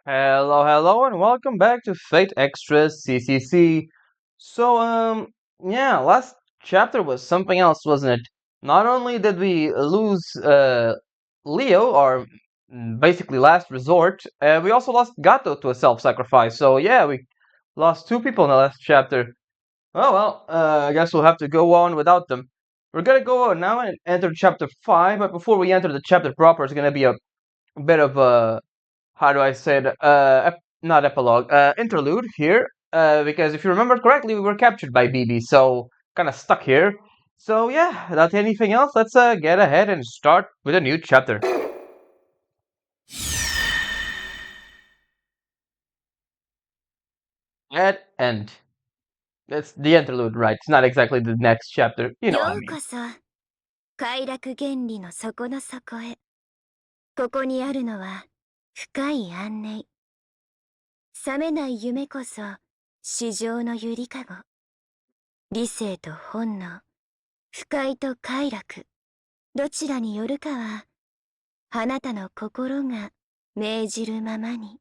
Hello, and welcome back to Fate Extra CCC. So, yeah, last chapter was something else, wasn't it? Not only did we lose Leo, our basically last resort, we also lost Gato to a self-sacrifice. So, yeah, we lost two people in the last chapter. Oh well, I guess we'll have to go on without them. We're gonna go on now and enter chapter 5, but before we enter the chapter proper, it's gonna be a bit of a how do I say it? Not epilogue, interlude here. Because if you remember correctly, we were captured by BB, so kind of stuck here. So yeah, without anything else, let's get ahead and start with a new chapter. At end. It's the interlude, right? It's not exactly the next chapter. You know what I よう mean. こそ快楽原理の底の底へ。ここにあるのは深い安寧。覚めない夢こそ至上のゆりかご。理性と本能、不快と快楽、どちらによるかはあなたの心が命じるままに。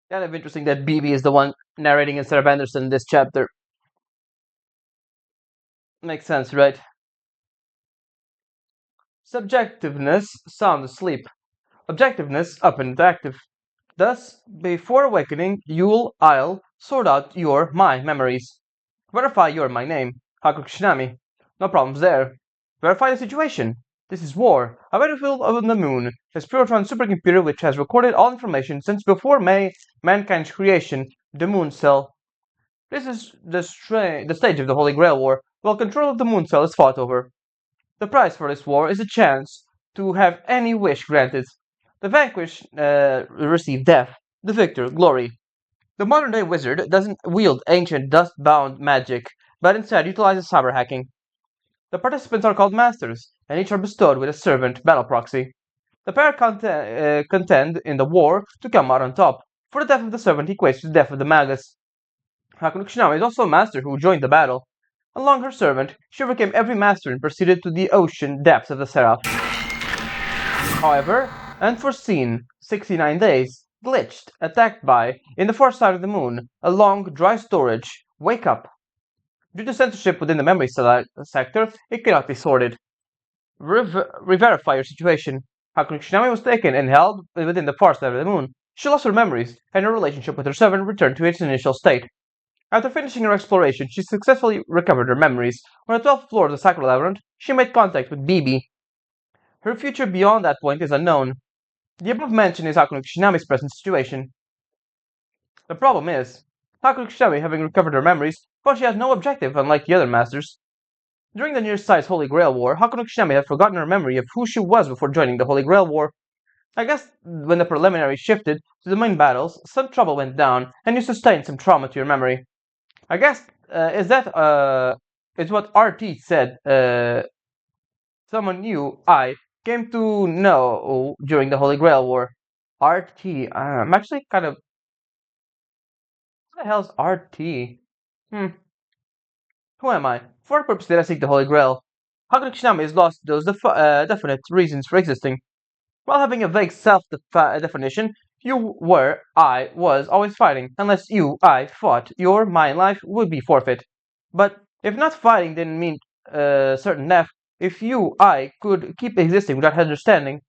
Kind of interesting that BB is the one narrating instead of Anderson in this chapter. Makes sense, right? Subjectiveness, sound asleep. Objectiveness, up and active. Thus, before awakening, I'll sort out my memories. Verify my name, Hakukushinami. No problems there. Verify the situation. This is war, a battlefield on the moon, a Spirotron supercomputer which has recorded all information since before mankind's creation, the moon cell. This is the stage of the Holy Grail War, while control of the moon cell is fought over. The price for this war is a chance to have any wish granted. The vanquished receive death, the victor glory. The modern day wizard doesn't wield ancient dust bound magic, but instead utilizes cyber hacking. The participants are called masters, and each are bestowed with a servant battle proxy. The pair contend in the war to come out on top, for the death of the servant equates to the death of the magus. Hakuno is also a master who joined the battle. Along her servant, she overcame every master and proceeded to the ocean depths of the Seraph. However, unforeseen 69 days, glitched, attacked by, in the far side of the moon, a long, dry storage. Wake up. Due to censorship within the memory sector, it cannot be sorted. Re-verify your situation. Hakuno was taken and held within the far side of the moon. She lost her memories, and her relationship with her servant returned to its initial state. After finishing her exploration, she successfully recovered her memories. On the 12th floor of the Sacred Labyrinth, she made contact with Bibi. Her future beyond that point is unknown. The above mentioned is Hakuno Kishinami's present situation. The problem is, Hakuno Kishinami, having recovered her memories, but she has no objective unlike the other masters. During the near-sighted Holy Grail War, Hakuno Kishinami had forgotten her memory of who she was before joining the Holy Grail War. I guess when the preliminaries shifted to the main battles, some trouble went down, and you sustained some trauma to your memory. I guess is what RT said. Someone new I came to know during the Holy Grail War. RT. I'm actually kind of. What the hell's RT? Who am I? For what purpose did I seek the Holy Grail? Hakuno Kishinami has lost those definite reasons for existing. While having a vague self-definition, I was always fighting. Unless I fought, my life would be forfeit. But if not fighting didn't mean certain death, if I could keep existing without understanding,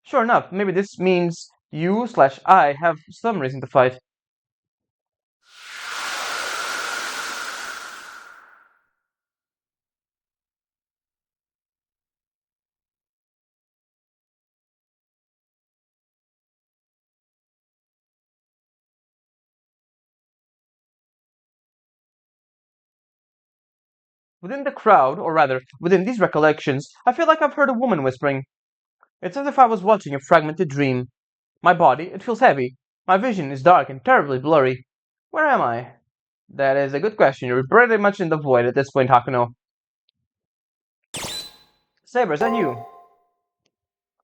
sure enough, maybe this means I have some reason to fight. Within the crowd, or rather, within these recollections, I feel like I've heard a woman whispering. It's as if I was watching a fragmented dream. My body, it feels heavy. My vision is dark and terribly blurry. Where am I? That is a good question. You're pretty much in the void at this point, Hakuno. Saber, is that you?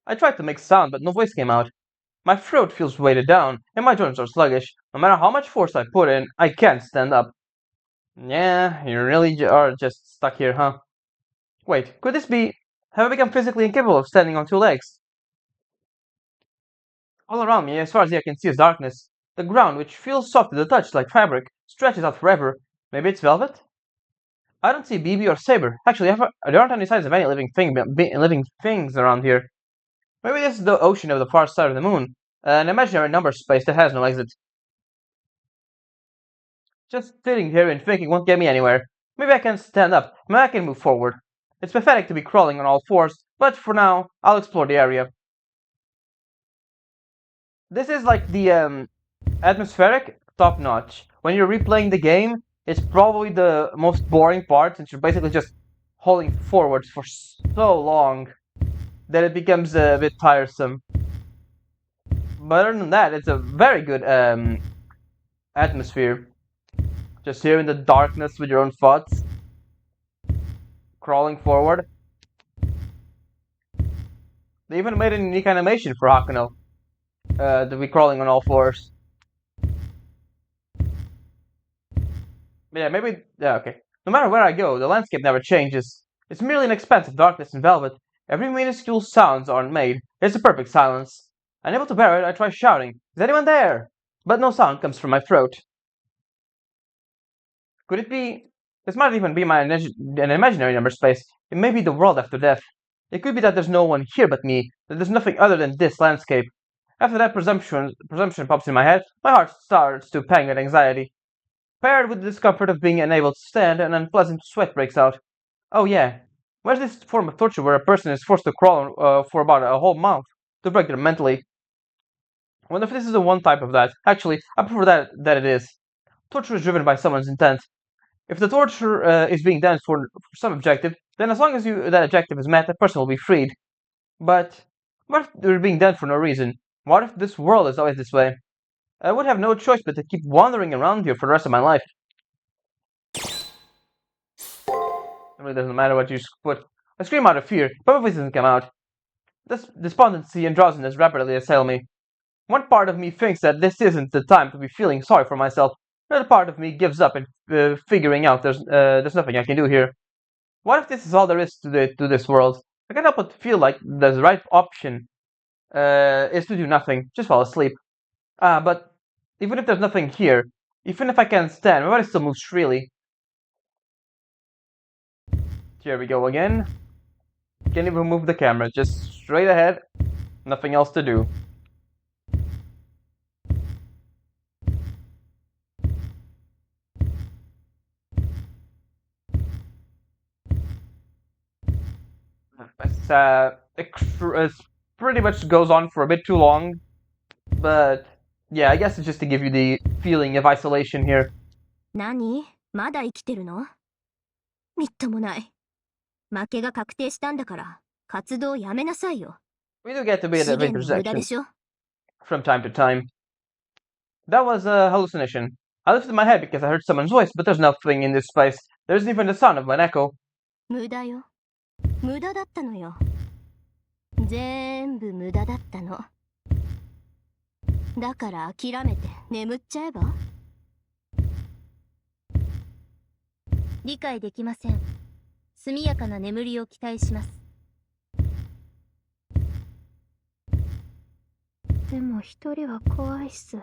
I tried to make sound, but no voice came out. My throat feels weighted down, and my joints are sluggish. No matter how much force I put in, I can't stand up. Yeah, you really are just stuck here, huh? Wait, could this be... Have I become physically incapable of standing on two legs? All around me, as far as I can see, is darkness. The ground, which feels soft to the touch like fabric, stretches out forever. Maybe it's velvet? I don't see BB or Saber. Actually, there aren't any signs of any living things around here. Maybe this is the ocean of the far side of the moon, an imaginary number space that has no exit. Just sitting here and thinking won't get me anywhere. Maybe I can stand up. Maybe I can move forward. It's pathetic to be crawling on all fours, but for now, I'll explore the area. This is like the atmospheric top notch. When you're replaying the game, it's probably the most boring part since you're basically just holding forwards for so long that it becomes a bit tiresome. But other than that, it's a very good atmosphere. Just here in the darkness with your own thoughts, crawling forward. They even made a unique animation for Hakuno to be crawling on all fours. Yeah, maybe. Yeah, okay. No matter where I go, the landscape never changes. It's merely an expanse of darkness and velvet. Every minuscule sounds aren't made. It's a perfect silence. Unable to bear it, I try shouting, "Is anyone there?" But no sound comes from my throat. Could it be? This might even be an imaginary number space. It may be the world after death. It could be that there's no one here but me, that there's nothing other than this landscape. After that presumption pops in my head, my heart starts to pang with anxiety. Paired with the discomfort of being unable to stand, an unpleasant sweat breaks out. Oh yeah, where's this form of torture where a person is forced to crawl for about a whole month to break them mentally? I wonder if this is the one type of that. Actually, I prefer that it is. Torture is driven by someone's intent. If the torture is being done for some objective, then as long as that objective is met, the person will be freed. But what if they're being done for no reason? What if this world is always this way? I would have no choice but to keep wandering around here for the rest of my life. It really doesn't matter what you put. I scream out of fear, but my voice doesn't come out. This despondency and drowsiness rapidly assail me. One part of me thinks that this isn't the time to be feeling sorry for myself. Another part of me gives up and figuring out there's nothing I can do here. What if this is all there is to this world? I can't help but feel like the right option is to do nothing, just fall asleep. But even if there's nothing here, even if I can't stand, my body still moves freely. Here we go again. Can't even move the camera, just straight ahead, nothing else to do. It pretty much goes on for a bit too long, but yeah, I guess it's just to give you the feeling of isolation here. 何？まだ生きてるの？みっともない。負けが確定したんだから、活動やめなさいよ。We do get to be at 資 the 源の無駄 intersection でしょ。from time to time. That was a hallucination. I lifted my head because I heard someone's voice, but there's nothing in this space. There isn't even the sound of an echo. 無駄よ。無駄だったのよ。全部無駄だったの。だから諦めて眠っちゃえば？理解できません。速やかな眠りを期待します。でも一人は怖いっす。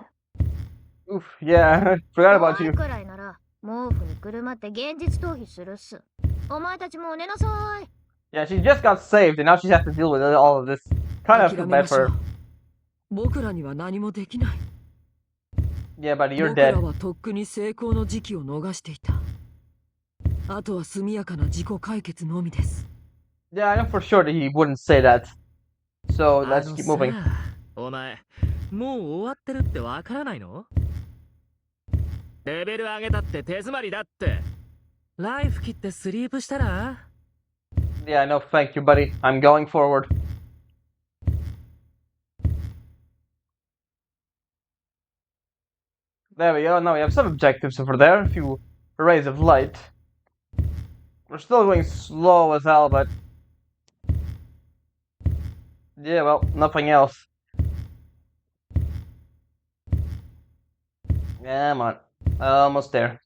Oof, yeah, forgot about 怖い you. くらいなら毛布にくるまって現実逃避するっす。お前たちもう寝なさい。Yeah, she just got saved and now she has to deal with all of this. Kind of feel bad for her. 僕らには何もできない。 Yeah, buddy, you're 僕ら dead. はとっくに成功の時期を逃していた。あとは速やかな自己解決のみです。 Yeah, I know for sure that he wouldn't say that. So あ let's の keep さ moving. お前もう終わってるってわからないの？レベル上げたって手詰まりだって。ライフ切ってスリープしたら？ Yeah, no, thank you, buddy. I'm going forward. There we go. Now we have some objectives over there. A few rays of light. We're still going slow as hell, but yeah, well, nothing else. Yeah, come on. Almost there.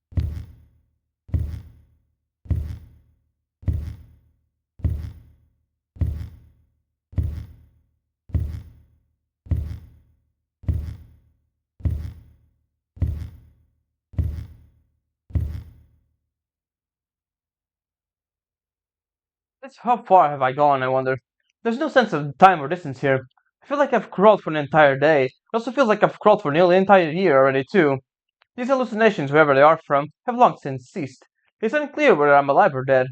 How far have I gone, I wonder? There's no sense of time or distance here. I feel like I've crawled for an entire day. It also feels like I've crawled for nearly an entire year already, too. These hallucinations, wherever they are from, have long since ceased. It's unclear whether I'm alive or dead.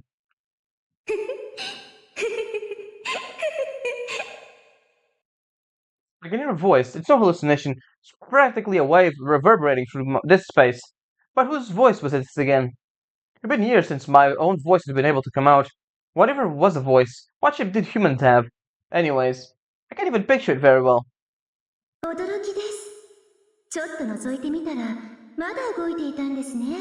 I can hear a voice. It's no hallucination. It's practically a wave reverberating through this space. But whose voice was this again? It's been years since my own voice has been able to come out. Whatever was a voice, what shape did humans have? Anyways, I can't even picture it very well. 驚きです。ちょっと覗いてみたら、まだ動いていたんですね。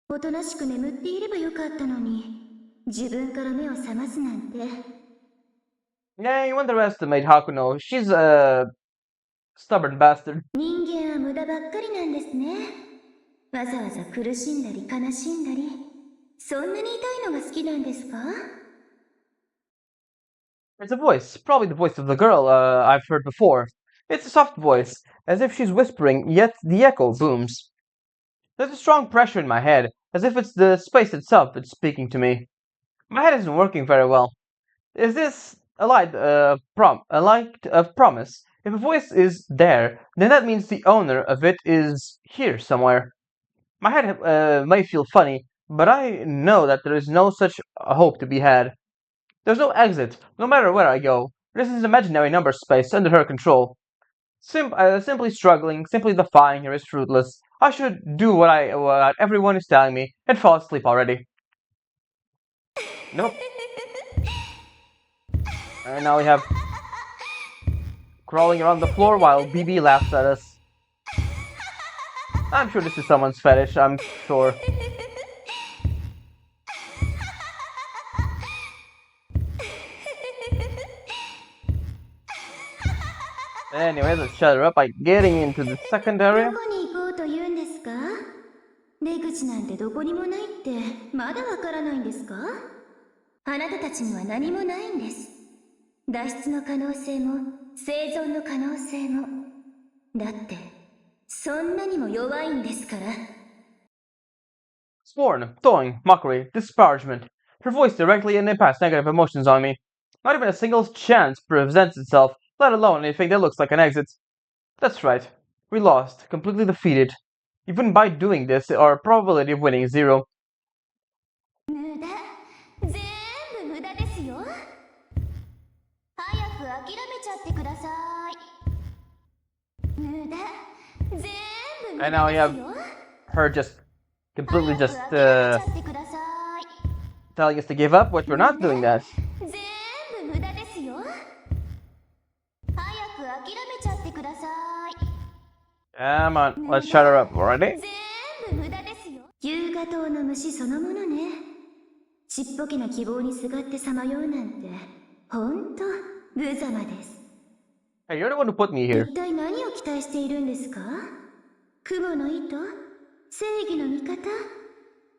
おとなしく眠っていればよかったのに、自分から目を覚ますなんて。Yeah, you underestimate Hakuno. She's a stubborn bastard. 人間は無駄ばっかりなんですね。わざわざ苦しんだり悲しんだり、そんなに痛いのが好きなんですか？ It's a voice, probably the voice of the girl I've heard before. It's a soft voice, as if she's whispering, yet the echo booms. There's a strong pressure in my head, as if it's the space itself that's speaking to me. My head isn't working very well. Is this a light of promise? If a voice is there, then that means the owner of it is here somewhere. My head may feel funny, but I know that there is no such hope to be had. There's no exit, no matter where I go. This is imaginary number space under her control. Simply struggling, simply defying her is fruitless. I should do what everyone is telling me and fall asleep already. Nope. And now we have crawling around the floor while BB laughs at us. I'm sure this is someone's fetish, I'm sure. Anyway, let's shut her up by getting into the second area. どこに行こうというんですか？出口なんてどこにもないってまだわからないんですか？あなたたちには何もないんです。脱出の可能性も生存の可能性も。だってそんなにも弱いんですから。Scorn, thawing, mockery, disparagement. Her voice directly impacts negative emotions on me. Not even a single chance presents itself, let alone anything that looks like an exit. That's right. We lost, completely defeated. Even by doing this, our probability of winning is 0. 無駄。全部無駄ですよ。早く諦めちゃってください。無駄。全部無駄ですよ。 And now we have her just completely just 早く諦めちゃってください。 telling us to give up, which we're not doing that. 全部無駄ですよ。早く諦めちゃってください。 Come on, let's shut her up already. 全部無駄ですよ。夕方の虫そのものね。ちっぽけな希望にすがってさまようなんて、ほんと無様です。 Hey, you're the one who put me here. 一体何を期待しているんですか？雲の糸？正義の味方？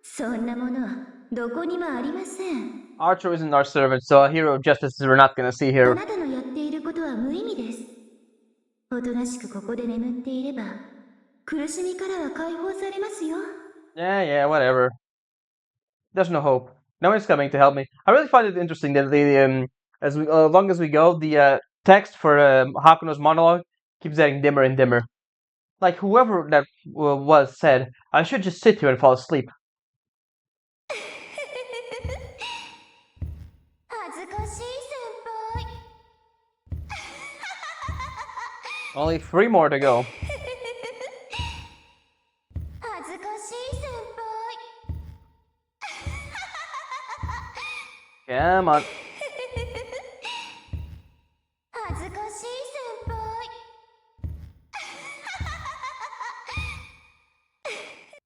そんなものはどこにもありません。 Archer isn't our servant, so a hero of justice we're not gonna see あ here. なたのやっていることは無意味です。おとなしくここで眠っていれば、苦しみからは解放されますよ。 Yeah, whatever. There's no hope. No one's coming to help me. I really find it interesting that as long as we go, the text for Hakuno's monologue keeps getting dimmer and dimmer. Like whoever that was said, I should just sit here and fall asleep. 恥ずかしい先輩。 Only 3 more to go. 恥ずかしい先輩。 Come on. 恥ずかしい先輩。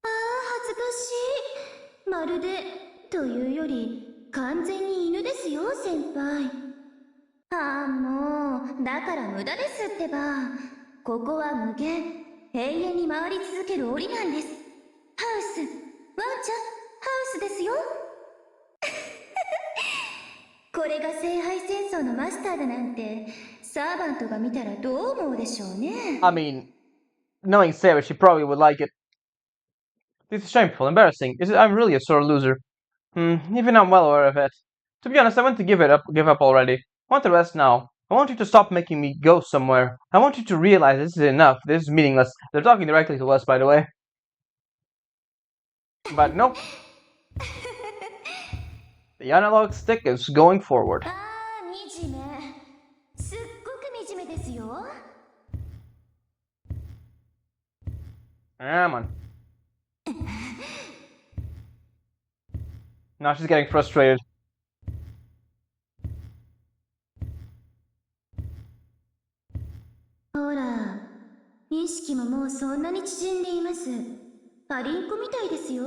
ああ、恥ずかしい。まるでというより完全に犬ですよ、先輩。ああ、もうだから無駄ですってば。ここは無限、永遠に回り続ける檻なんです。ハウス、ワンちゃん、ハウスですよ。これが聖杯戦争のマスターだなんて、サーバントが見たらどう思うでしょうね。 I mean, knowing Saber, she probably would like it. This is shameful, embarrassing. I'm really a sore loser. Even I'm well aware of it. To be honest, I want to give up already. I want to rest now. I want you to stop making me go somewhere. I want you to realize this is enough. This is meaningless. They're talking directly to us, by the way. But nope. The analog stick is going forward. 惨め。すっごく惨めですよ。Come on. Now she's getting frustrated. ほら、意識ももうそんなに縮んでいます。パリンコみたいですよ。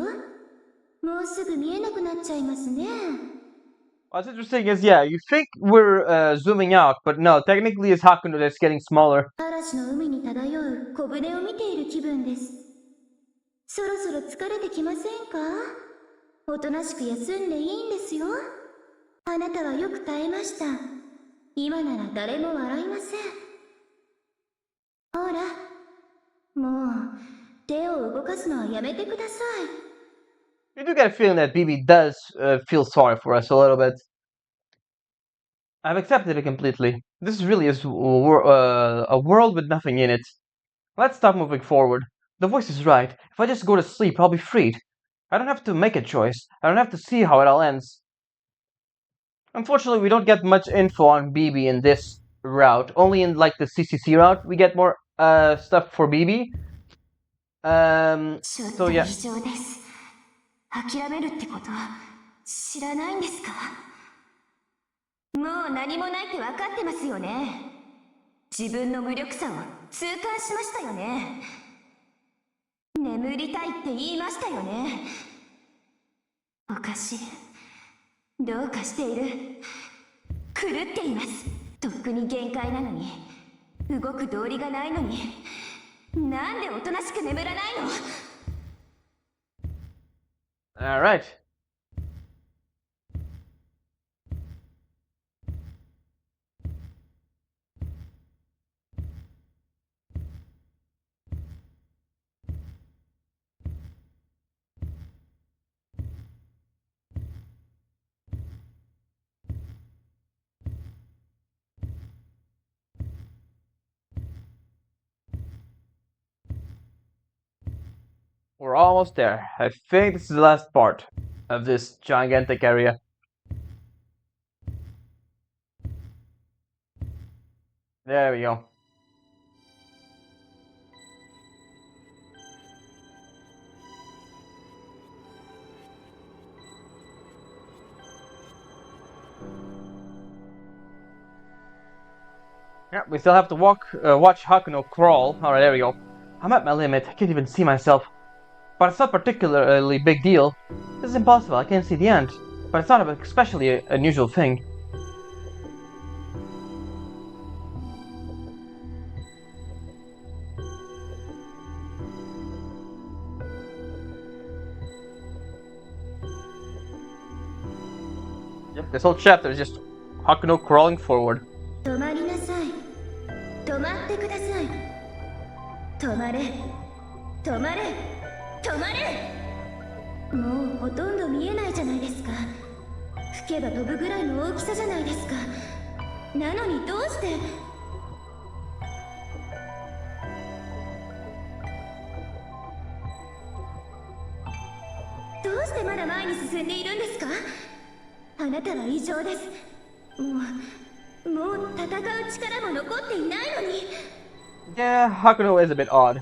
もうすぐ見えなくなっちゃいますね。 What's interesting is, yeah, you think we're zooming out, but no, technically it's Hakuno that's getting smaller. 嵐の海に漂う小舟を見ている気分です。そろそろ疲れてきませんか？おとなしく休んでいいんですよ。あなたはよく耐えました。今なら誰も笑いません。ほら、もう手を動かすのはやめてください。 You do get a feeling that BB does feel sorry for us a little bit. I've accepted it completely. This really is a world with nothing in it. Let's stop moving forward. The voice is right. If I just go to sleep, I'll be freed. I don't have to make a choice. I don't have to see how it all ends. Unfortunately, we don't get much info on BB in this route. Only in like the CCC route, we get more stuff for BB. So yeah. 諦めるってこと知らないんですか？もう何もないって分かってますよね。自分の無力さを痛感しましたよね。眠りたいって言いましたよね。おかしい。どうかしている。狂っています。とっくに限界なのに、動く道理がないのに、なんでおとなしく眠らないの？ All right. We're almost there. I think this is the last part of this gigantic area. There we go. Yeah, we still have to watch Hakuno crawl. Alright, there we go. I'm at my limit. I can't even see myself. But it's not particularly big deal. This is impossible. I can't see the end. But it's not an especially unusual thing. Yep, this whole chapter is just Hakuno crawling forward. 止まりなさい。止まってください。止まれ。止まれ。止まれ。もうほとんど見えないじゃないですか。吹けば飛ぶぐらいの大きさじゃないですか。なのにどうして。どうしてまだ前に進んでいるんですか？あなたは異常です。もう戦う力も残っていないのに。 Yeah, Hakuno is a bit odd.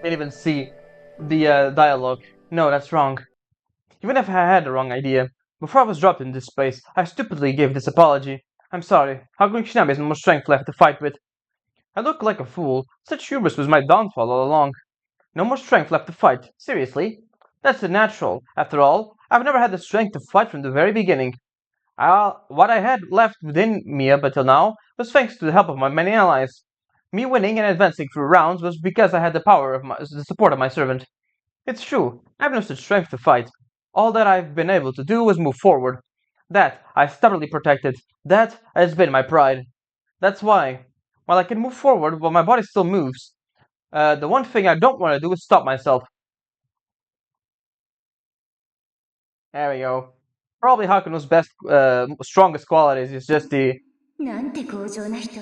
Can't even see the dialogue. No, that's wrong. Even if I had the wrong idea, before I was dropped in this space, I stupidly gave this apology. I'm sorry. Hakuno Shinami has no more strength left to fight with. I look like a fool. Such hubris was my downfall all along. No more strength left to fight. Seriously? That's natural. After all, I've never had the strength to fight from the very beginning. What I had left within me up until now was thanks to the help of my many allies. Me winning and advancing through rounds was because I had the support of my servant. It's true, I have no such strength to fight. All that I've been able to do was move forward. That I stubbornly protected. That has been my pride. That's why, while I can move forward while my body still moves, The one thing I don't want to do is stop myself. There we go. Probably Hakuno's best, strongest qualities is just the... なんて強情な人。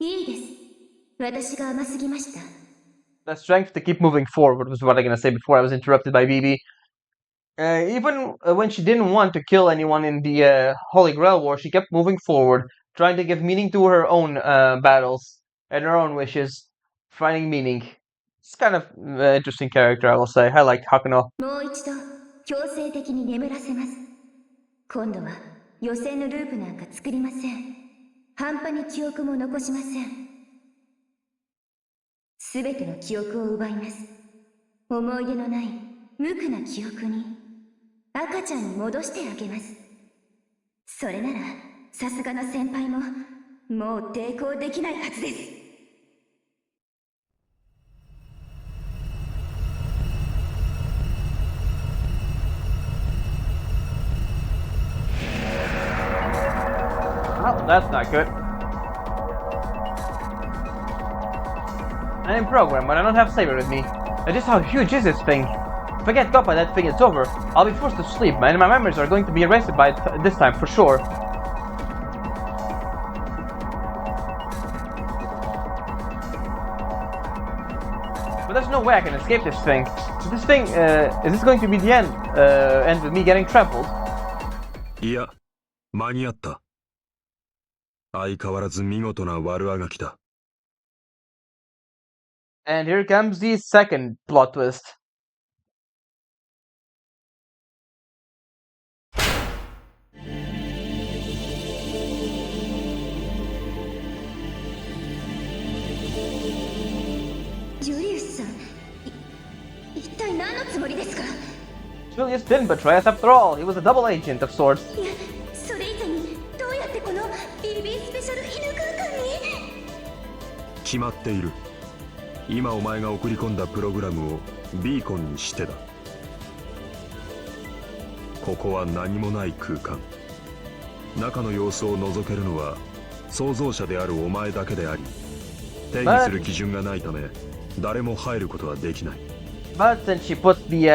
いいです。私が甘すぎました。The strength to keep moving forward was what I was gonna say before I was interrupted by BB. Even when she didn't want to kill anyone in the Holy Grail War, she kept moving forward, trying to give meaning to her own battles and her own wishes, finding meaning. It's kind of interesting character, I will say. I like Hakuno. もう一度、強制的に眠らせます。今度は、予選のループなんか作りません。半端に記憶も残しません。すべての記憶を奪います。思い出のない無垢な記憶に赤ちゃんに戻してあげます。それならさすがの先輩ももう抵抗できないはずです。Well, that's not good. I'm in program, but I don't have Saber with me. Just how huge is this thing? If I get caught by that thing, it's over. I'll be forced to sleep, and my memories are going to be erased by this time for sure. But there's no way I can escape this thing. This thing, is this going to be the end with me getting trampled? いや、間に合った。相変わらず見事な悪あがきだ。And here comes the second plot twist. Julius didn't betray us after all. He was a double agent of sorts. いや、それ以前にどうやってこの BB スペシャル犬空間に？決まっている。今お前が送り込んだプログラムをビーコンにしてだ。ここは何もない空間。中の様子を覗けるのは創造者であるお前だけであり、定義する基準がないため誰も入ることはできない。But since she put the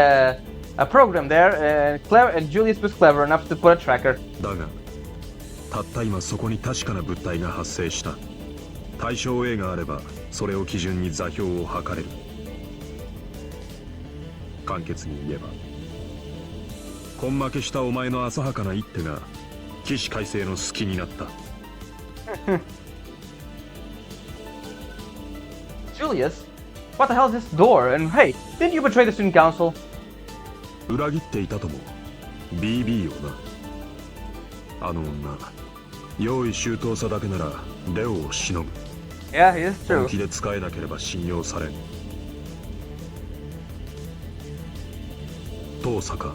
a program there, and Julius was clever enough to put a tracker. だが、たった今そこに確かな物体が発生した。対象 A があれば、それを基準に座標を測れる。簡潔に言えば、根負けしたお前の浅はかな一手が起死回生の隙になった。Julius? What the hell is this door? And hey, didn't you betray the student council? 裏切っていたとも BB よな。あの女、用意周到さだけならレオをしのぐ。Yeah, he is true. 本気で使えなければ信用されん。遠坂、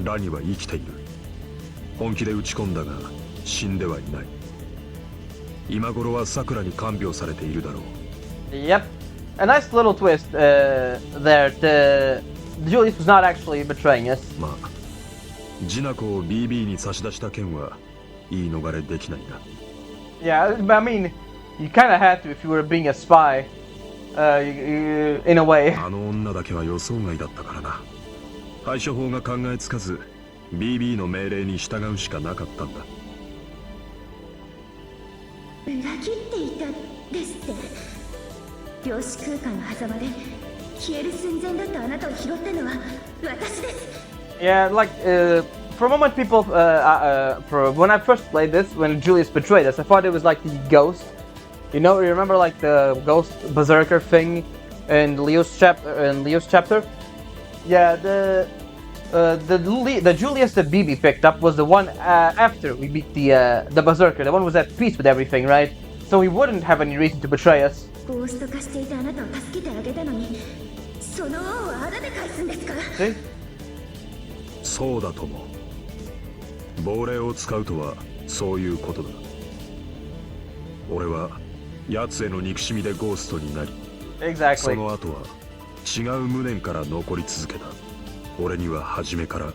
ラニは生きている。本気で打ち込んだが死んではいない。今頃はサクラに看病されているだろう。Yep. A nice little twist there. Julius was not actually betraying us. まあ、ジナコを BB に差し出した件は言い逃れできないな。Yeah, I mean, you kind of had to if you were being a spy, in a way. あの女だけは予想外だったからな。対処法が考えつかず、BB の命令に従うしかなかったんだ。裏切っていたですって。量子空間の狭間で消える寸前だったあなたを拾ったのは私です。Yeah, like, for a moment people, for when I first played this, when Julius betrayed us, I thought it was like the ghost. You know, you remember like the ghost berserker thing in Leo's chapter? Yeah, the Julius that BB picked up was the one after we beat the berserker. The one who was at peace with everything, right? So he wouldn't have any reason to betray us. ゴースト化していたあなたを助けてあげたのに、その恩をあだで返すんですか？ See? そうだとも。亡霊を使うとはそういうことだ。俺は奴への憎しみでゴーストになり、Exactly. その後は違う無念から残り続けた。俺には初めから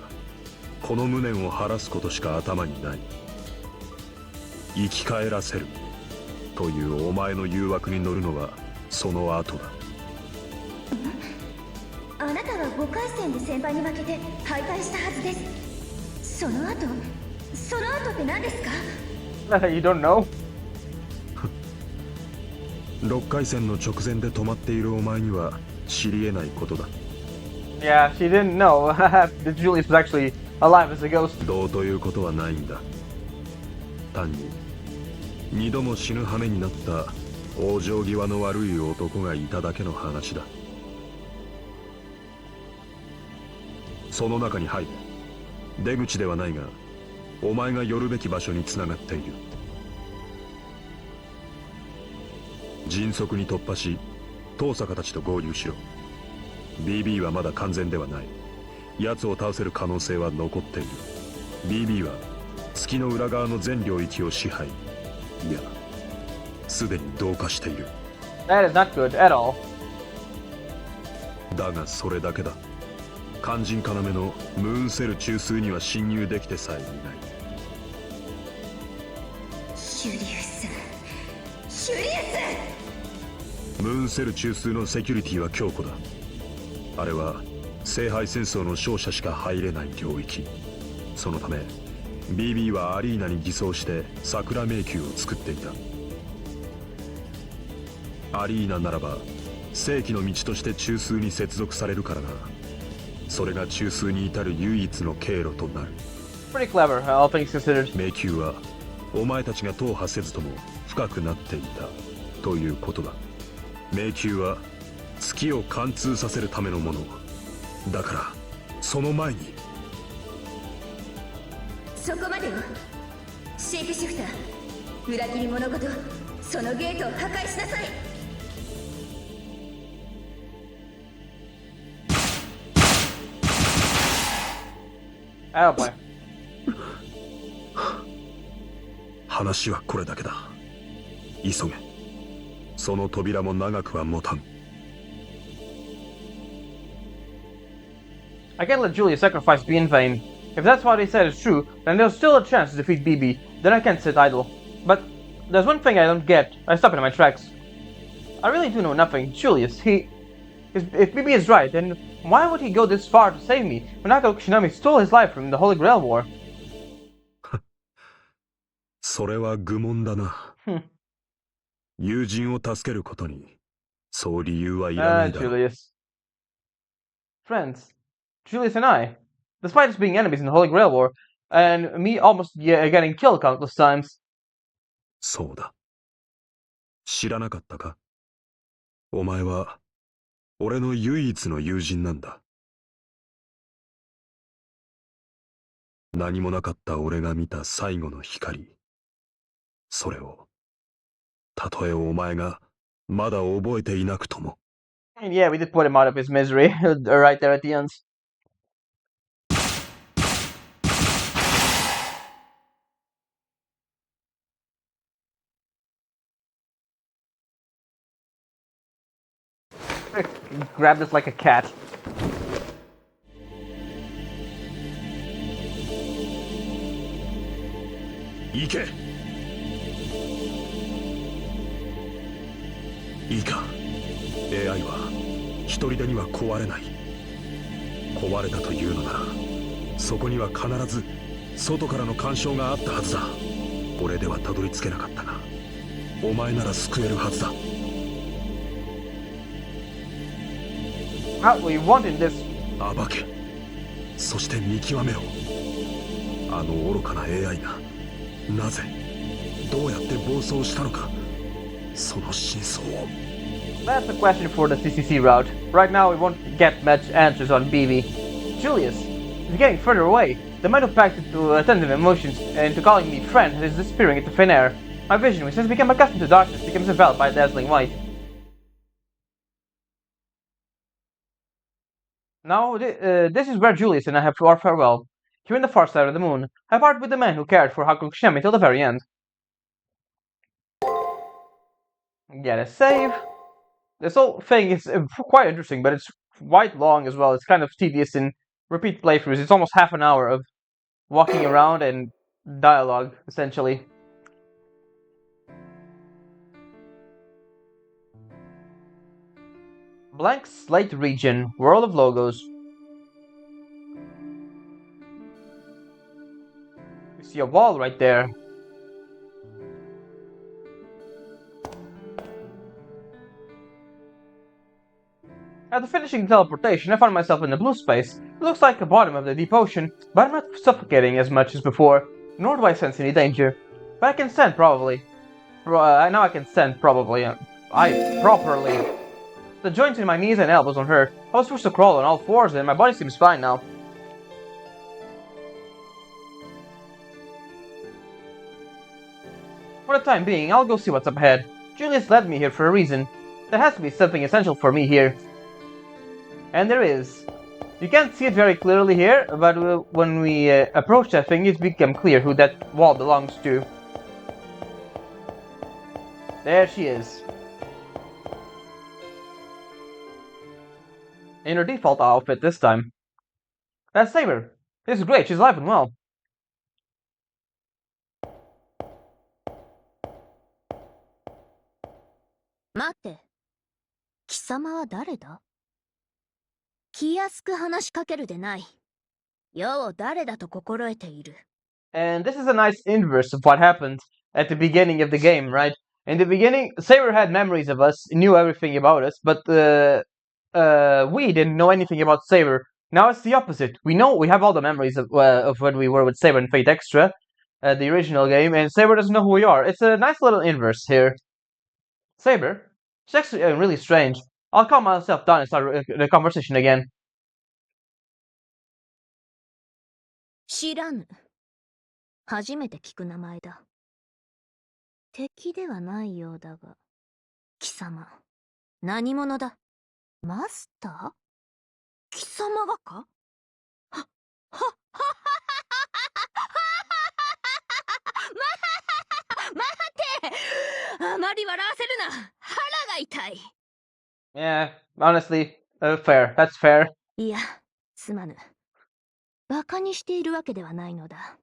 この無念を晴らすことしか頭にない。生き返らせるというお前の誘惑に乗るのはその後だ。あなたは5回戦で先輩に負けて敗退したはずです。その後って何ですか？ You don't know? 6回戦の直前で止まっているお前には知り得ないことだ。 Yeah, she didn't know that Julius was actually alive as a ghost. どうということはないんだ。単に2度も死ぬ羽目になった往生際の悪い男がいただけの話だ。その中に入る。出口ではないが、お前が寄るべき場所に繋がっている。迅速に突破し、遠坂たちと合流しろ。BB はまだ完全ではない。奴を倒せる可能性は残っている。BB は月の裏側の全領域を支配。いや、すでに同化している。That is not good at all. だがそれだけだ。肝心要のムーンセル中枢には侵入できてさえいない。シュリウス。ムーンセル中枢のセキュリティは強固だ。あれは聖杯戦争の勝者しか入れない領域。そのため BB はアリーナに偽装して桜迷宮を作っていた。アリーナならば正規の道として中枢に接続されるからな。それが中枢に至る唯一の経路となる。 Pretty clever, all things considered. 迷宮はお前たちが踏破せずとも深くなっていたということだ。迷宮は月を貫通させるためのものだから、その前に。そこまでよ。シェイプシフター、裏切り者ごとそのゲートを破壊しなさい。Oh boy. 話はこれだけだ。急げ。その扉も長くは持たん。I can't let Julia's sacrifice be in vain. If that's what he said is true, then there's still a chance to defeat BB. Then I can't sit idle. But there's one thing I don't get. I stop in my tracks. I really do know nothing. Julius, if BB is right, then why would he go this far to save me when Akako Shinami stole his life from the Holy Grail War? それは愚問だな。友人を助けることにそう理由はいらないだろう。Julius. Friends. Julius and I. Despite us being enemies in the Holy Grail War, and me almost getting killed countless times. そうだ。知らなかったか？お前は俺の唯一の友人なんだ。何もなかった俺が見た最後の光。それを、たとえお前がまだ覚えていなくとも。And yeah, we did put him out of his misery right there at the end. Grab this like a cat. 行け。いいか。AI は一人でには壊れない。壊れたというのなら、そこには必ず外からの干渉があったはずだ。俺ではたどり着けなかったが、お前なら救えるはずだ。What we want in this? 暴け。そして見極めろ。あの愚かな AI がなぜどうやって暴走したのか、その真相を。 That's a question for the CCC route. Right now we won't get much answers on BB. Julius is getting further away. The man who packed into attentive emotions and into calling me friend is disappearing into thin air. My vision, which has become accustomed to darkness, becomes enveloped by dazzling white. Now, this is where Julius and I have our farewell. Here in the far side of the moon, I part with the man who cared for Hakushemi till the very end. Get a save. This whole thing is quite interesting, but it's quite long as well. It's kind of tedious in repeat playthroughs. It's almost half an hour of walking around and dialogue, essentially. Blank slate region, world of logos. You see a wall right there. After finishing teleportation, I found myself in the blue space. It looks like the bottom of the deep ocean, but I'm not suffocating as much as before, nor do I sense any danger. But I can stand probably. Now I can stand probably. Properly. The joints in my knees and elbows don't hurt. I was forced to crawl on all fours and my body seems fine now. For the time being, I'll go see what's up ahead. Julius led me here for a reason. There has to be something essential for me here. And there is. You can't see it very clearly here, but when we approach that thing, it becomes clear who that wall belongs to. There she is. In her default outfit this time. That's Saber. This is great, she's alive and well. Mate. 貴様は誰だ? 気安く話しかけるでない。世を誰だと心得ている。 And this is a nice inverse of what happened at the beginning of the game, right? In the beginning, Saber had memories of us, knew everything about us, but we didn't know anything about Saber. Now it's the opposite. We have all the memories of when we were with Saber in Fate Extra, the original game, and Saber doesn't know who we are. It's a nice little inverse here. Saber? It's actually really strange. I'll calm myself down and start the conversation again. 知らぬ。初めて聞く名前だ。敵ではないようだが。貴様、何者だ？マスター？貴様がか？は、は、待て！あまり笑わせるな。腹が痛い。Yeah, honestly, fair. That's fair. いや、すまぬ。馬鹿にしているわけではないのだ。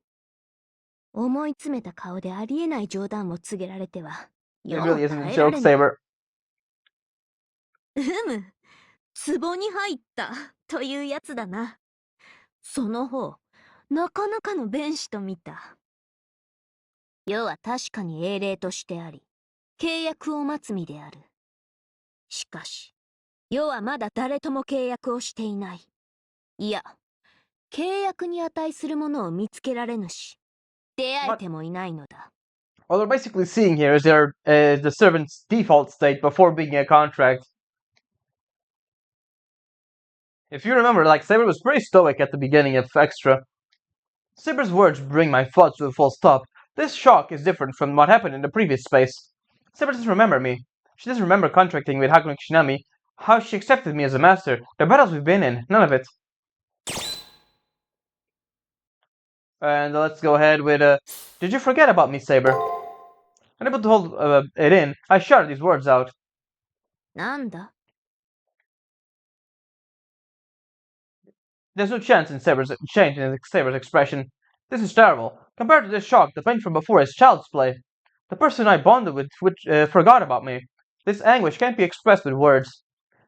思い詰めた顔でありえない冗談を告げられては、It really isn't a joke, Saber. 壺に入ったというやつだな。その方、なかなかの弁士と見た。世は確かに英霊としてあり、契約を待つ身である。しかし、世はまだ誰とも契約をしていない。いや、契約に値するものを見つけられぬし、出会えてもいないのだ。What we're basically seeing here is the servant's default state before being a contract. If you remember, Saber was pretty stoic at the beginning of Extra. Saber's words bring my thoughts to a full stop. This shock is different from what happened in the previous space. Saber doesn't remember me. She doesn't remember contracting with Hakuno Kishinami, how she accepted me as a master, the battles we've been in, none of it. And let's go ahead with, did you forget about me, Saber? Unable to hold it in, I shouted these words out. なんだ? There's no change in Saber's expression. This is terrible. Compared to this shock, the pain from before is child's play. The person I bonded with forgot about me. This anguish can't be expressed with words.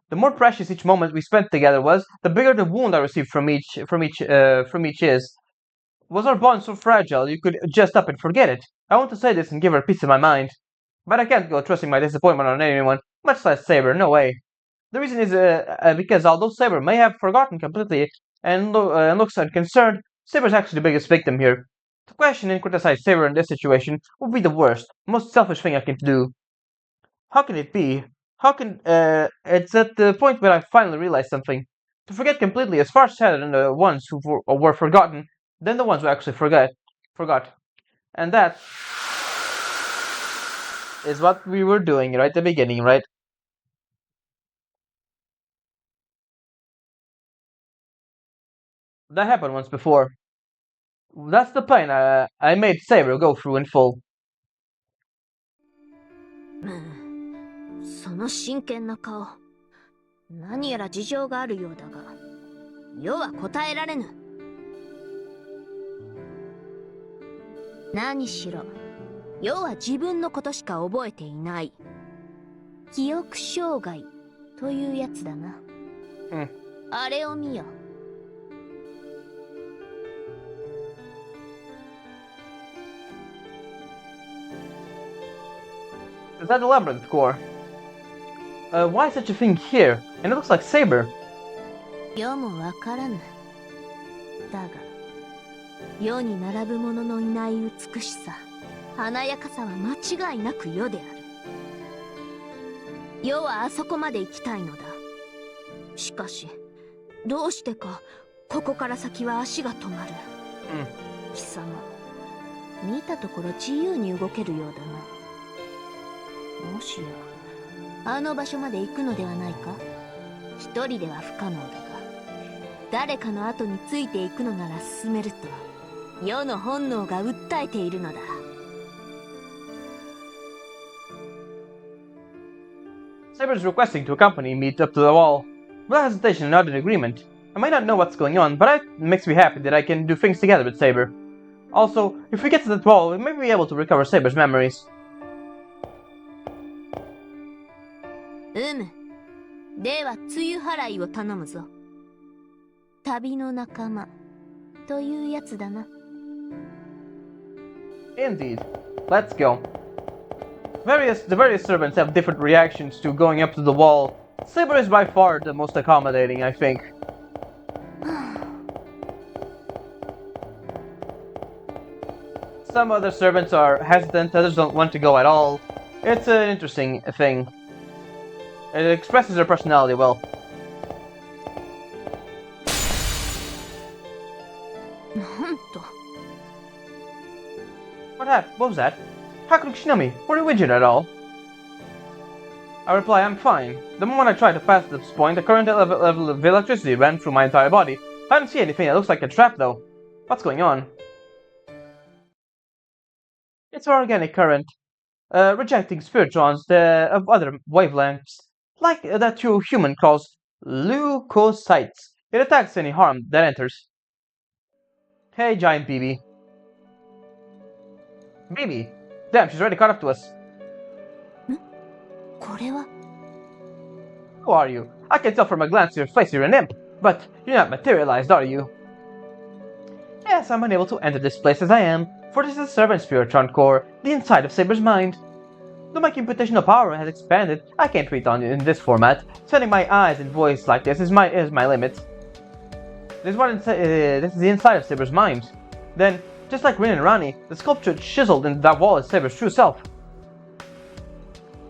The more precious each moment we spent together was, the bigger the wound I received from each is. Was our bond so fragile you could just up and forget it? I want to say this and give her peace of my mind. But I can't go trusting my disappointment on anyone, much less Saber, no way. The reason is because although Saber may have forgotten completely and looks unconcerned, Saber's actually the biggest victim here. To question and criticize Saber in this situation would be the worst, most selfish thing I can do. How can it be? It's at the point where I finally realized something. To forget completely is far sadder than the ones who were forgotten than the ones who actually forgot. And that is what we were doing right at the beginning, right? That happened once before. That's the pain I made Saber go through in full. その真剣な顔、何やら事情があるようだが、世は答えられぬ。何しろ、世は自分のことしか覚えていない。記憶障害というやつだな。あれを見よ。Is that the labyrinth core? Why is such a thing here? And it looks like Saber. 世もわからぬ。だが、世に並ぶ者のいない美しさ、華やかさは間違いなく世である。世はあそこまで行きたいのだ。しかし、どうしてか、ここから先は足が止まる。貴様、見たところ自由に動けるようだな。もしや、あの場所まで行くのではないか？一人では不可能だが、誰かの後についていくのなら進めると、世の本能が訴えているのだ。Saber's requesting to accompany me up to the wall. Without hesitation and not in agreement. I might not know what's going on, but it makes me happy that I can do things together with Saber. Also, if we get to that wall, we may be able to recover Saber's memories. では、梅雨払いを頼むぞ。旅の仲間というやつだな。Indeed. Let's go. The various servants have different reactions to going up to the wall. Saber is by far the most accommodating, I think. Some other servants are hesitant, others don't want to go at all. It's an interesting thing. It expresses their personality well. What happened? What was that? How could she know me? Were you injured at all? I reply, I'm fine. The moment I tried to pass this point, the current level of electricity ran through my entire body. I don't see anything that looks like a trap, though. What's going on? It's organic current, rejecting spiritrons of other wavelengths, like that your human calls leukocytes. It attacks any harm that enters. Hey, giant BB. BB? Damn, she's already caught up to us. これは Who are you? I can tell from a glance to your face you're an imp, but you're not materialized, are you? Yes, I'm unable to enter this place as I am, for this is a servant spiritron core, the inside of Saber's mind. Though my computational power has expanded, I can't read on in this format. Sending my eyes and voice like this is my limit. This is the inside of Saber's mind. Then, just like Rin and Rani, the sculpture chiseled in that wall is Saber's true self.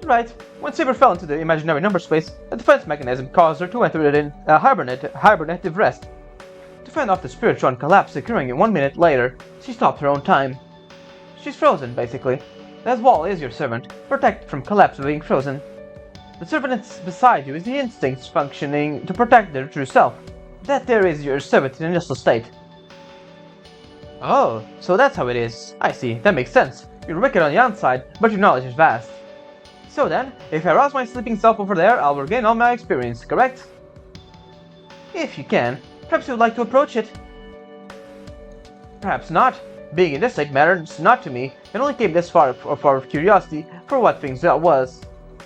Right, when Saber fell into the imaginary number space, a defense mechanism caused her to enter it in a hibernative rest. To fend off the spiritron collapse occurring 1 minute later, she stopped her own time. She's frozen, basically. That wall is your servant, protected from collapse by being frozen. The servant beside you is the instincts functioning to protect their true self. That there is your servant in a initial state. Oh, so that's how it is. I see, that makes sense. You're wicked on the outside, but your knowledge is vast. So then, if I rouse my sleeping self over there, I'll regain all my experience, correct? If you can, perhaps you would like to approach it. Perhaps not. Being in this state matters not to me. It only came this far of curiosity for what things was.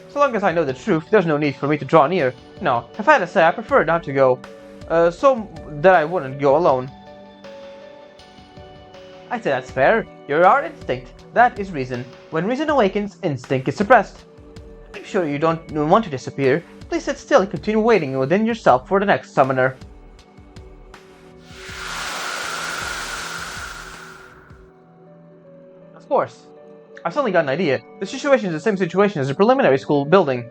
So long as I know the truth, there's no need for me to draw near. No, if I had to say, I prefer not to go. So that I wouldn't go alone. I'd say that's fair. You're our instinct. That is reason. When reason awakens, instinct is suppressed. I'm sure you don't want to disappear. Please sit still and continue waiting within yourself for the next summoner. Of course. I've suddenly got an idea. The situation is the same situation as the preliminary school building.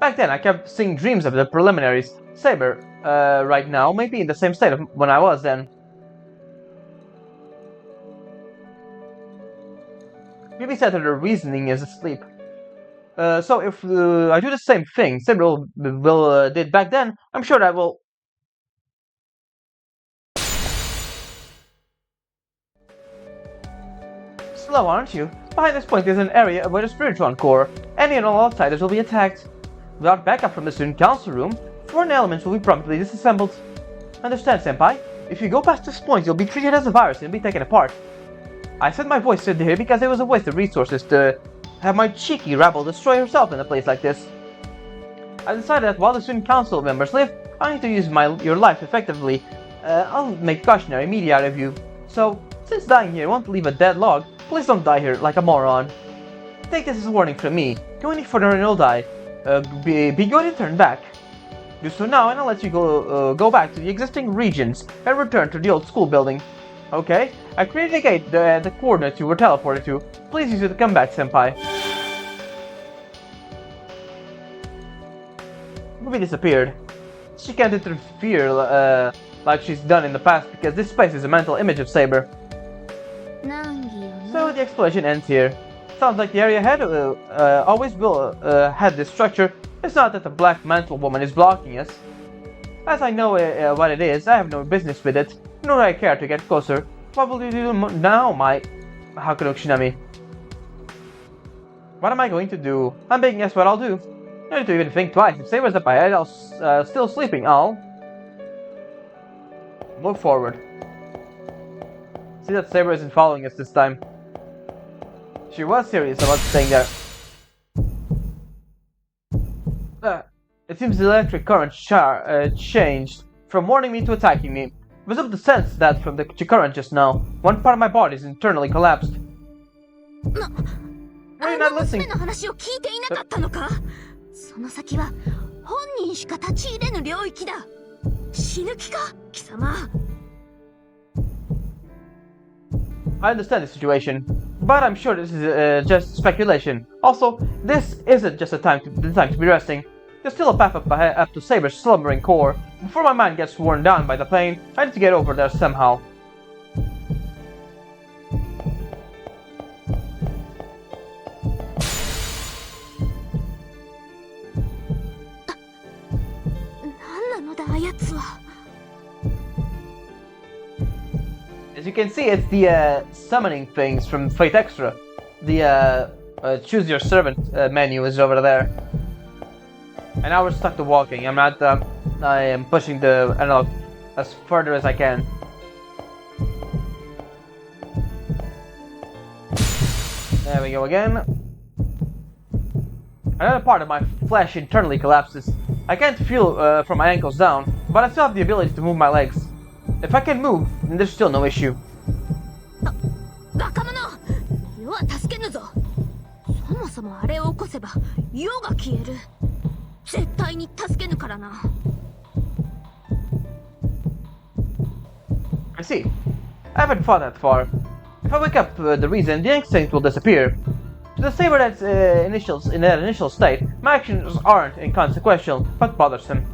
Back then, I kept seeing dreams of the preliminaries. Saber, right now, may be in the same state of when I was then. Maybe said that her reasoning is asleep. So if I do the same thing Saber did back then, I'm sure that will... Slow, aren't you? Behind this point is an area where the Spiritron core. Any and all outsiders will be attacked. Without backup from the student council room, foreign elements will be promptly disassembled. Understand, Senpai? If you go past this point, you'll be treated as a virus and be taken apart. I sent my voice to here because it was a waste of resources to have my cheeky rabble destroy herself in a place like this. I decided that while the student council members live, I need to use your life effectively. I'll make cautionary media out of you. So, since dying here won't leave a dead log, please don't die here like a moron. Take this as a warning from me. Go any further and you'll die. Be good and turn back. Do so now and I'll let you go back to the existing regions and return to the old school building. Okay? I created a gate at the coordinates you were teleported to. Please use it to come back, senpai. Ruby disappeared. She can't interfere like she's done in the past because this space is a mental image of Saber. So the exploration ends here. Sounds like the area had always had this structure. It's not that the black mantle woman is blocking us. As I know what it is, I have no business with it, nor do I care to get closer. What will you do now, my Hakuno Shinami? What am I going to do? I'm being asked what I'll do. No need to even think twice. If Saber's up ahead, I'll still sleeping. I'll move forward. See that Saber isn't following us this time. She was serious about staying there. It seems the electric current changed from warning me to attacking me. I was able to sense that from the current just now. One part of my body is internally collapsed. Were you not listening? I understand the situation, but I'm sure this is just speculation. Also, this isn't just the time to be resting. There's still a path up to Saber's slumbering core. Before my mind gets worn down by the pain, I need to get over there somehow. As you can see, it's the summoning things from Fate Extra. The choose your servant menu is over there. And now we're stuck to walking. I am pushing the analog as further as I can. There we go again. Another part of my flesh internally collapses. I can't feel from my ankles down, but I still have the ability to move my legs. If I can move, then there's still no issue. I see. I haven't thought that far. If I wake up the reason, the instinct will disappear. To the Saber that's in that initial state, my actions aren't inconsequential, but bothersome.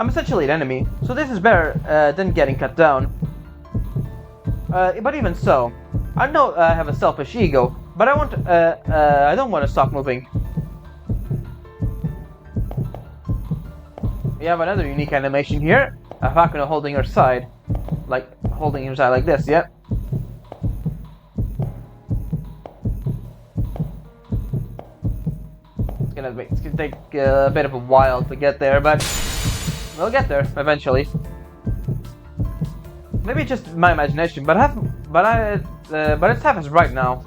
I'm essentially an enemy, so this is better than getting cut down. But even so, I know I have a selfish ego, but I don't want to stop moving. We have another unique animation here. Hakuno holding her side. Holding her side like this, yeah? It's gonna take a bit of a while to get there, but we'll get there eventually. Maybe it's just my imagination, but it's half as bright now.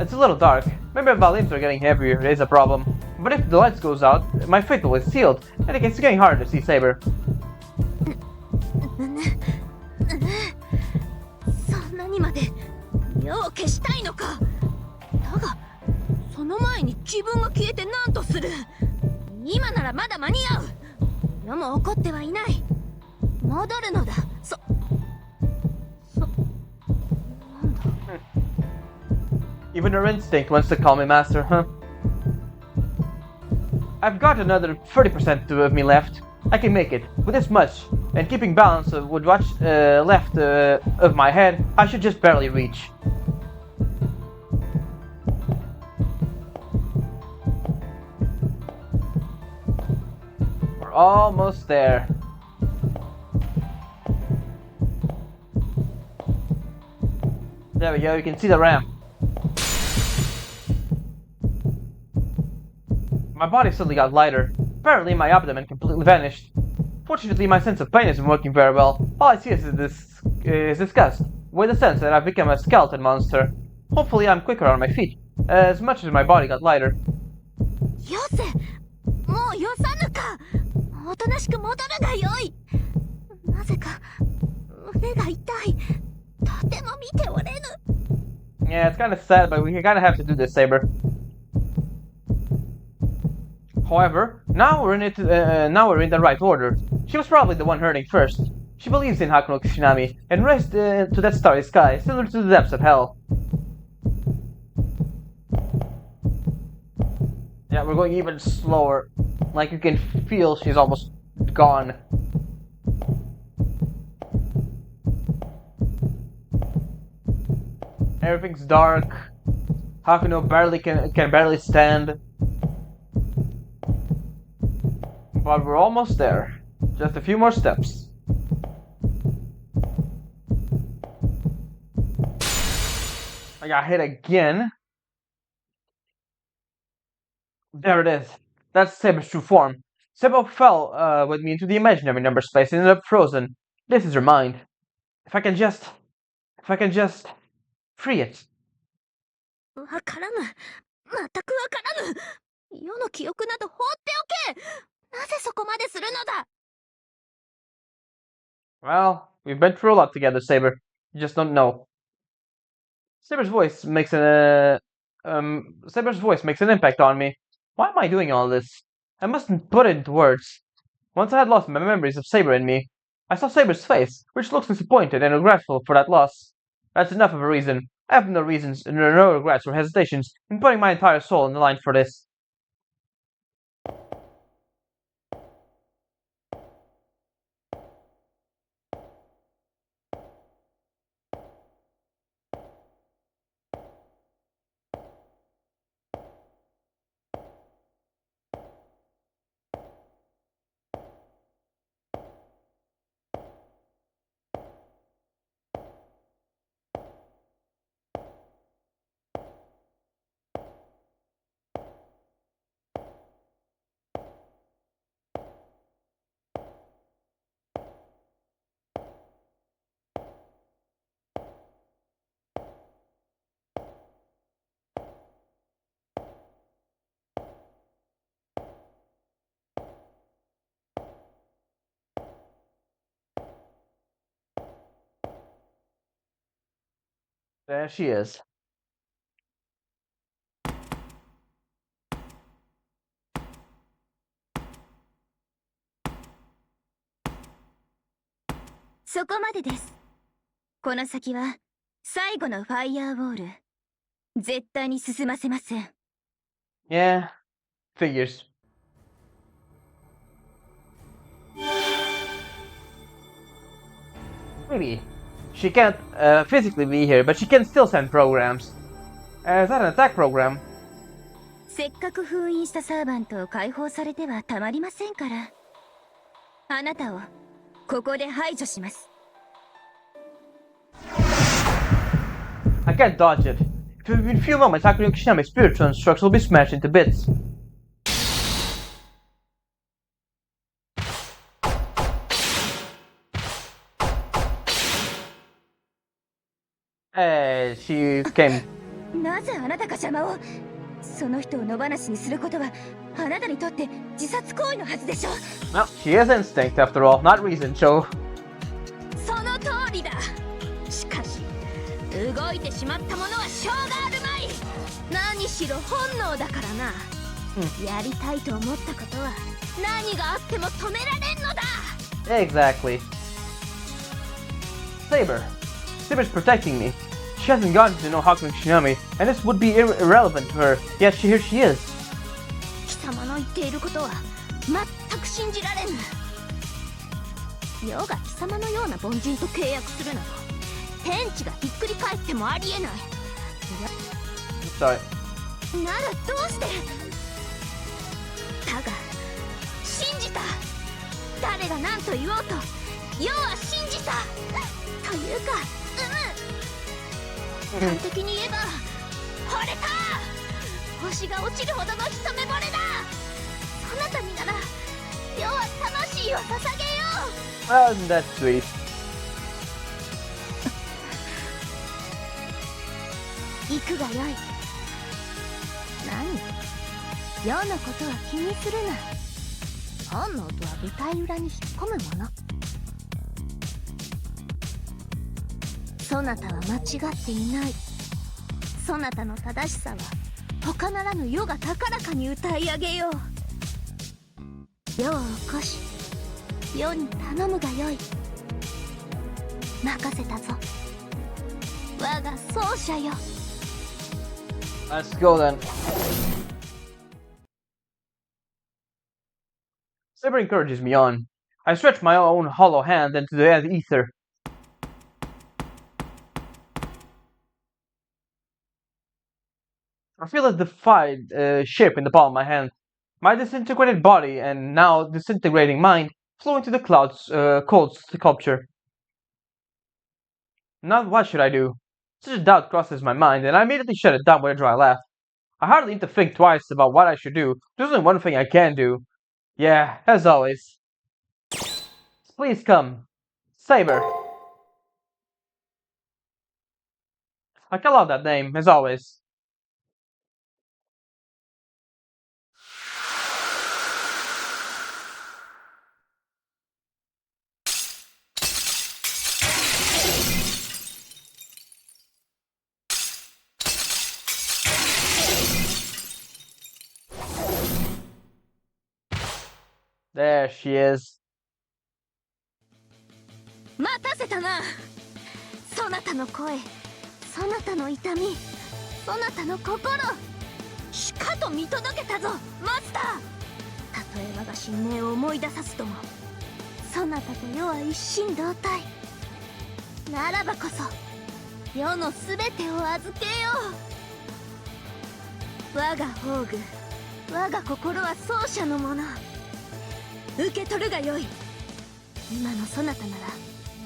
It's a little dark. Maybe if my limbs are getting heavier, it is a problem. But if the lights goes out, my fate will is sealed, and it's getting harder to see Saber. Even her instinct wants to call me master, huh? I've got another 30% of me left. I can make it. With this much, and keeping balance with what's left of my head, I should just barely reach. We're almost there. There we go, you can see the ramp. My body suddenly got lighter. Apparently my abdomen completely vanished. Fortunately my sense of pain isn't working very well. All I see is disgust, with the sense that I've become a skeleton monster. Hopefully I'm quicker on my feet, as much as my body got lighter. おとなしく戻るがよい。なぜか胸が痛い。とても見ておれぬ。 Yeah, it's kind of sad, but we kind of have to do this, Saber. However, now we're in the right order. She was probably the one hurting first. She believes in Hakuno Kishinami and raced to that starry sky, similar to the depths of hell. Yeah, we're going even slower. Like you can feel she's almost gone. Everything's dark. Hakuno can barely stand. But we're almost there. Just a few more steps. I got hit again. There it is. That's Saber's true form. Saber fell with me into the imaginary number space and ended up frozen. This is her mind. If I can just free it. わからぬ。全くわからぬ。世の記憶など放っておけ。なぜそこまでするのだ。 Well, we've been through a lot together, Saber. You just don't know. Saber's voice makes an impact on me. Why am I doing all this? I mustn't put it into words. Once I had lost my memories of Saber in me, I saw Saber's face, which looks disappointed and regretful for that loss. That's enough of a reason. I have no regrets or hesitations in putting my entire soul on the line for this. There she is. So こまでです。この先は最後のファイヤーウォール。絶対に進ませません。Yeah, figures. Maybe. She can't physically be here, but she can still send programs. Is that an attack program? せっかく封印したサーバントを解放されてはたまりませんから。あなたをここで排除します。 I can't dodge it. In a few moments, Hakuno Kishinami's spirit constructs will be smashed into bits. She came. なぜあなたが邪魔を。その人を野放しにすることはあなたにとって自殺行為のはずでしょ。 Well, she has instinct after all, not reason, so. その通りだ。しかし動いてしまったものはしょうがあるまい。何しろ本能だからな。やりたいと思ったことは何があっても止められんのだ。 Exactly. Saber's protecting me. She hasn't gotten to know Hakuno Kishinami, and this would be irrelevant to her, yet here she is. 貴様の言っていることは全く信じられぬ。世が貴様のような凡人と契約するなど天地がひっくり返ってもありえない。 Sorry. ならどうして。だが信じた。誰が何と言おうと世は信じた。というか端的に言えば惚れた。星が落ちるほどの一目惚れだ。そなたになら世は魂を捧げよう。 Oh, isn't that sweet? 行くがよい。何世のことは気にするな。本能とは舞台裏に引っ込むもの。そなたは間違っていない。そなたの正しさは他ならぬ世が高らかに歌い上げよう。世を起こし世に頼むがよい。任せたぞ我が奏者よ。 Let's go then. Saber encourages me on. I stretch my own hollow hand into the ether. I feel a defied ship in the palm of my hand. My disintegrated body and now disintegrating mind flow into the cloud's cold sculpture. Now what should I do? Such a doubt crosses my mind, and I immediately shut it down with a dry laugh. I hardly need to think twice about what I should do. There's only one thing I can do. Yeah, as always. Please come. Saber. I call out that name, as always. There she is. 待たせたな。そなたの声、そなたの痛み、そなたの心、しかと見届けたぞマスター。たとえ我が信念を思い出さすとも、そなたと世は一心同体。ならばこそ世のすべてを預けよう。我が宝具、我が心は奏者のもの。受け取るがよい。今のそなたなら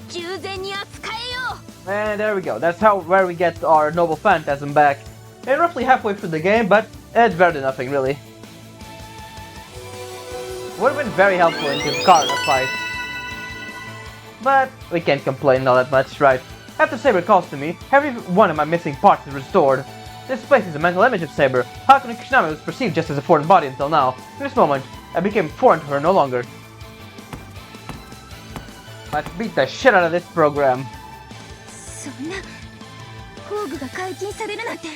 従前に扱えよう。 And there we go. That's where we get our noble phantasm back. And roughly halfway through the game, but it's better than nothing, really. Would have been very helpful in the Karna fight. But we can't complain all that much, right? After Saber calls to me, every one of my missing parts is restored. This place is a mental image of Saber. Hakuna Kishinami was perceived just as a foreign body until now. In this moment, I became foreign to her no longer. Let's beat the shit out of this program. そんな宝具が解禁されるなんて、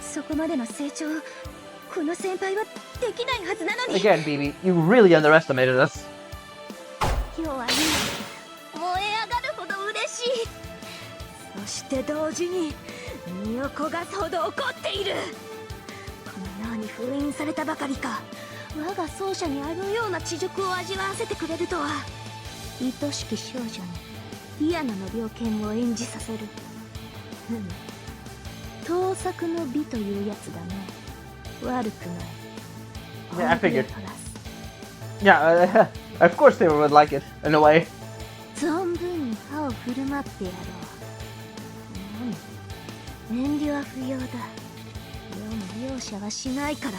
そこまでの成長この先輩はできないはずなのに。 Again, BB, you really underestimated us. 今日は今燃え上がるほど嬉しい。そして同時に身を焦がすほど怒っている。このように封印されたばかりか、我が奏者にあのような恥辱を味わわせてくれるとは。愛しき少女にイアナの猟犬を演じさせる。盗作の美というやつだね。悪くない。 Yeah, I figured. Yeah, of course they would like it, in a way. 存分に歯を振る舞ってやろう。遠慮は不要だ。世の容赦はしないからな。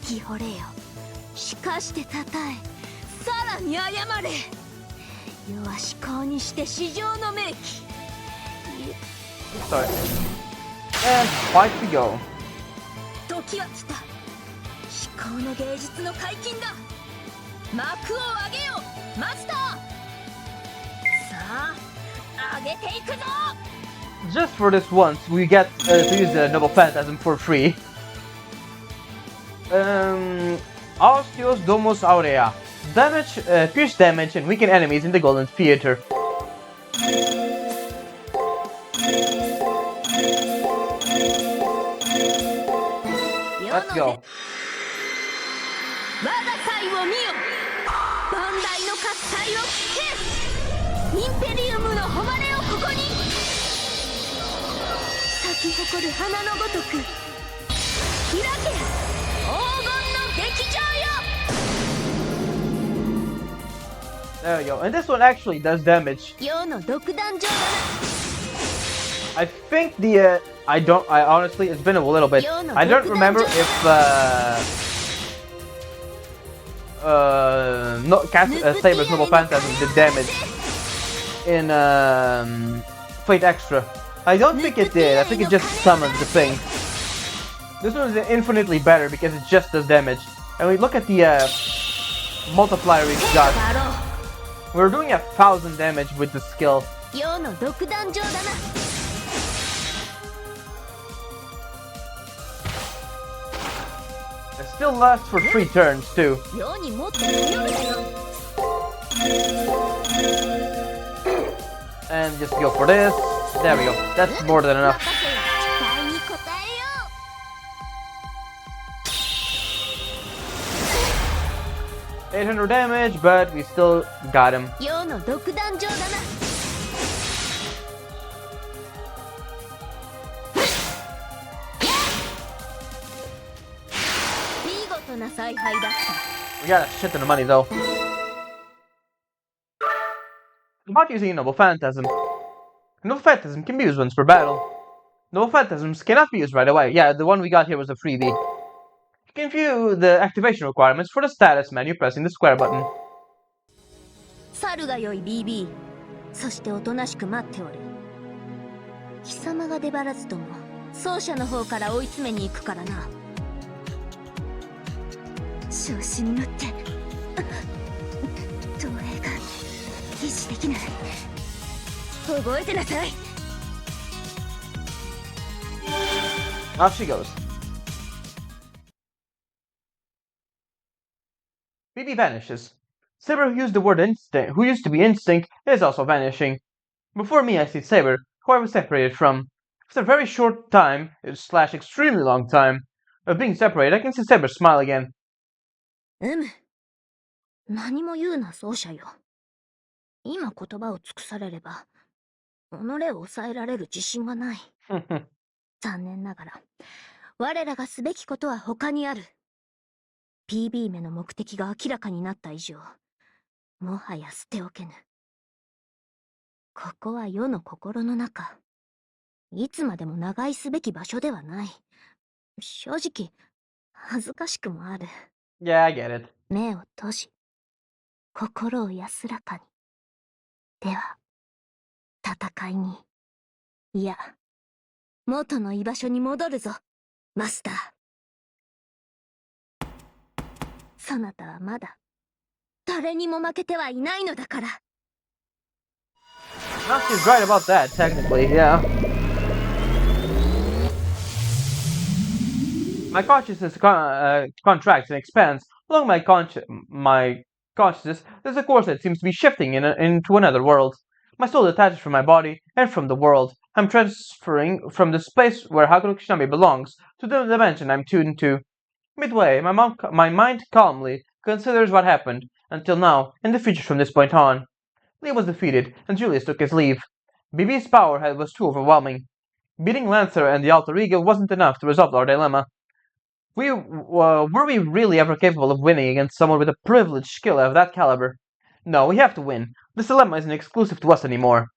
聞き惚れよ。しかしてたたえ、さらに謝れ。世は至高にして至上の名器。Sorry. And fight we go. 時は来た。至高の芸術の解禁だ。幕を上げよマスター。さあ、上げていくぞ。 Just for this once, we get to use the Noble Phantasm for free. Austios Domus Aurea. Damage, pierce damage and weaken enemies in the Golden Theater. Let's go. 我が才を見よ。万代の喝采を聞け。インペリウムの誉れをここに。咲き誇る花のごとく。開け。黄金の劇場よ。 There we go. And this one actually does damage. 世の独壇場だな。 I think the I honestly, it's been a little bit. I don't remember if Saber's Noble Phantasm did damage in Fate Extra. I don't think it did. I think it just summoned the thing. This one is infinitely better because it just does damage. And we look at the multiplier we got. We're doing 1,000 damage with the skill. 世の独壇場だな。 It still lasts for 3 turns too. 世にもっと強いだよ。 And just go for this. There we go. That's more than enough. 任せよ。期待に応えよう。 800 damage, but we still got him. 世の独壇場だな。 見事な采配だった。 We got a shit ton of money though. About using a Noble Phantasm. Noble Phantasm can be used once per battle. Noble Phantasms cannot be used right away. Yeah, the one we got here was a freebie. You can view the activation requirements for the status menu pressing the square button. 去るがよい BB。そしておとなしく待っておる。貴様が出張らずとも奏者の方から追い詰めに行くからな。調子に乗って投影が維持できない。覚えてなさい。 Off she goes. BB vanishes. Saber, who used the word instinct, who used to be instinct, is also vanishing. Before me, I see Saber, who I was separated from. After a very short time, slash extremely long time, of being separated, I can see Saber smile again. 何も言うな奏者よ。今言葉を尽くされれば己を抑えられる自信がない。残念ながら我らがすべきことは他にある。 PB めの目的が明らかになった以上もはや捨ておけぬ。ここは世の心の中。いつまでも長居すべき場所ではない。正直恥ずかしくもある。 Yeah, I get it. 目を閉じ心を安らかに。では戦いに、いや元の居場所に戻るぞマスター。そなたはまだ誰にも負けてはいないのだから。 Well, she's right about that, technically, yeah. My consciousness contracts and expands along my consciousness. There's a course that seems to be shifting into another world. My soul detaches from my body and from the world. I'm transferring from the space where Hakuno Kishinami belongs to the dimension I'm tuned to. Midway, my mind calmly considers what happened until now and the future from this point on. Lee was defeated, and Julius took his leave. BB's power was too overwhelming. Beating Lancer and the Alter Ego wasn't enough to resolve our dilemma. Were we really ever capable of winning against someone with a privileged skill of that caliber? No, we have to win. This dilemma isn't exclusive to us anymore.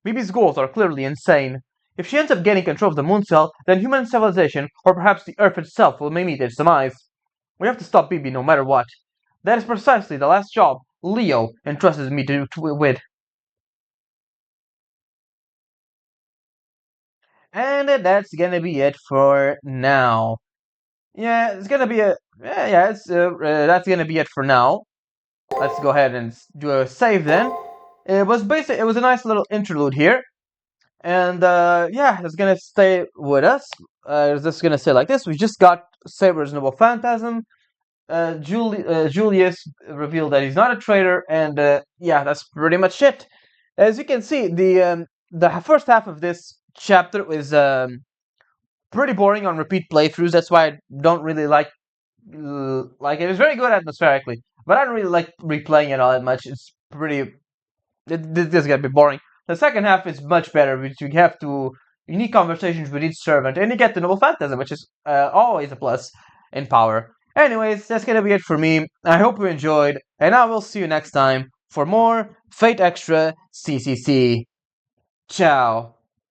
BB's goals are clearly insane. If she ends up gaining control of the Moon Cell, then human civilization, or perhaps the Earth itself, will meet its demise. We have to stop BB no matter what. That is precisely the last job Leo entrusts me with. And that's gonna be it for now. Yeah, it's gonna be that's gonna be it for now. Let's go ahead and do a save then. It was a nice little interlude here. And yeah, it's gonna stay with us. It's just gonna say like this: we just got Saber's Noble Phantasm. Julius revealed that he's not a traitor, and yeah, that's pretty much it. As you can see, the first half of this chapter is pretty boring on repeat playthroughs. That's why I don't really like it. It's very good atmospherically, but I don't really like replaying it all that much. It's pretty. This is gonna be boring. The second half is much better, because you have unique conversations with each servant, and you get the Noble Phantasm, which is always a plus in power. Anyways, that's gonna be it for me. I hope you enjoyed, and I will see you next time for more Fate Extra CCC. Ciao.